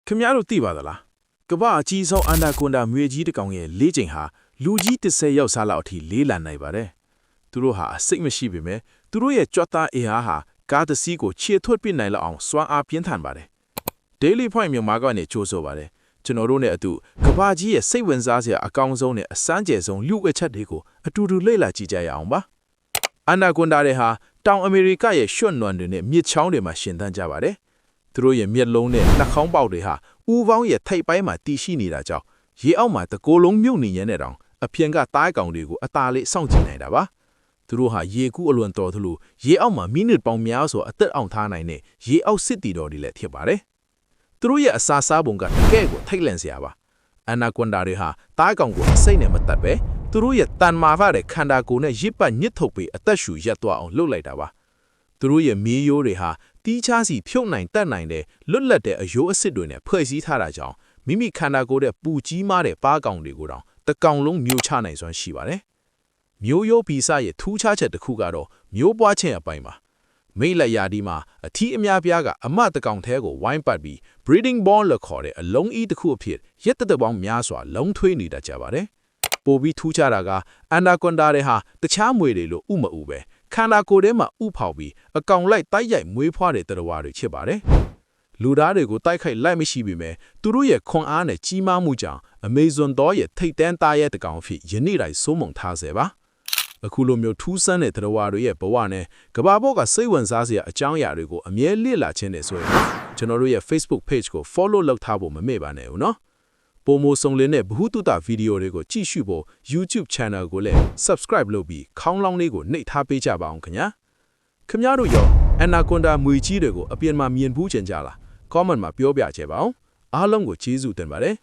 ခင်ဗျားတို့သိပါသလားကမ္ဘာအကြီးဆုံးအန်နာကွန်ဒါမြွေကြီးတစ်ကောင်ရဲ့လေးချိန်ဟာလူကြီး30ရောက်စားလောက်အထိလေးလံနိုင်ပါတယ်သူတို့ဟာအစိတ်မရှိပေမဲ့သူတို့ရဲ့ကြွက်သားအင်အားဟာကားတစ်စီးကိုခြေထွတ်ပစ်နိုင်လောက်အောင်စွမ်းအားပြင်းထန်ပါတယ် Daily Point မြန်မာကနေကြိုးဆိုပါတယ်ကျွန်တော်တို့နဲ့အတူကမ္ဘာကြီးရဲ့စိတ်ဝင်စားစရာအကောင်းဆုံးနဲ့အစမ်းကျယ်ဆုံးလူ့ဝက်ချက်တွေကိုအတူတူလေ့လာကြည့်ကြရအောင်ပါအန်နာကွန်ဒါတွေဟာတောင်အမေရိကရဲ့ရွှွတ်နွံတွေနဲ့မြစ်ချောင်းတွေမှာရှင်သန်ကြပါတယ်သူတို့ရဲ့မျက်လုံးနဲ့နှာခေါင်းပေါက်တွေဟာဦးပေါင်းရဲ့ထိပ်ပိုင်းမှာတည်ရှိနေတာကြောင့်ရေအောက်မှာတကိုယ်လုံးမြုပ်နေရတဲ့တောင်အပြင်ကတားကောင်တွေကိုအသာလေးစောင့်ကြည့်နေတာပါသူတို့ဟာရေကူးအလွန်တော်သလိုရေအောက်မှာမိနစ်ပေါင်းများစွာအသက်အောင်ထားနိုင်တဲ့ရေအောက်စစ်တီတော်တွေလည်းဖြစ်ပါတယ်သူတို့ရဲ့အစာစားပုံကတကယ်ကိုထိတ်လန့်စရာပါအန်နာကွန်ဒါတွေဟာတားကောင်ကိုအစိမ့်နဲ့မတတ်ပဲသူတို့ရဲ့တန်မာဖတဲ့ခန္ဓာကိုယ်နဲ့ရစ်ပတ်ညစ်ထုတ်ပြီးအသက်ရှူရက်သွားအောင်လုပ်လိုက်တာပါသူတို့ရဲ့မီးရိုးတွေဟာတီးခြားစီဖြုတ်နိုင်တတ်နိုင်တဲ့လွတ်လပ်တဲ့အယိုးအစစ်တွေနဲ့ဖွဲ့စည်းထားတာကြောင့်မိမိခန္ဓာကိုယ်ရဲ့ပူကြီးမားတဲ့ပါးကောင်တွေကိုတောင်တကောင်လုံးမျိုးချနိုင်စွမ်းရှိပါတယ်။မျိုးရိုးဗီဇရဲ့ထူးခြားချက်တစ်ခုကတော့မျိုးပွားခြင်းအပိုင်းပါ။မိလက်ရာဒီမှာအထီးအများပြားကအမတကောင်ထဲကိုဝိုင်းပတ်ပြီး breeding ball လို့ခေါ်တဲ့အလုံးအီးတစ်ခုအဖြစ်ရက်သက်ပေါင်းများစွာလုံးထွေးနေတတ်ကြပါတယ်။ပိုပြီးထူးခြားတာကအန်နာကွန်ဒါတွေဟာတခြားမွေတွေလိုဥမဥပဲခန္ဓာကိုယ်ထဲမှာဥဖောက်ပြီးအကောင်လိုက်တိုက်ရိုက်မွေးဖွားတဲ့တရဝါတွေဖြစ်ပါတယ်။လူသားတွေကိုတိုက်ခိုက်လိုက်မရှိပေမဲ့သူတို့ရဲ့ခွန်အားနဲ့ကြီးမားမှုကြောင့်အမေဇွန်တော်ရဲ့ထိတ်တန်းသားရဲ့တကောင်ဖြစ်ယနေ့တိုင်းစိုးမုံထားစေပါ။အခုလိုမျိုးထူးဆန်းတဲ့တရဝါတွေရဲ့ဘဝနဲ့ကမ္ဘာပေါ်ကစိတ်ဝင်စားစရာအကြောင်းအရာတွေကိုအမြဲလေ့လာခြင်းနဲ့ဆိုရင်ကျွန်တော်တို့ရဲ့ Facebook page ကို follow လုပ်ထားဖို့မမေ့ပါနဲ့ဦးနော်။ပိုမိုစုံလင်တဲ့ဘ ഹു တုတဗီဒီယိုတွေကိုကြည့်ရှုဖို့ YouTube channel ကိုလည်း subscribe လုပ်ပြီးခေါင်းလောင်းလေးကိုနှိပ်ထားပေးကြပါအောင်ခင်ဗျာခင်ဗျားတို့ရောအန်နာကွန်ဒါမြွေကြီးတွေကိုအပြင်မှာမြင်ဘူးချင်ကြလား comment မှာပြောပြကြပါအောင်အားလုံးကိုကျေးဇူးတင်ပါတယ်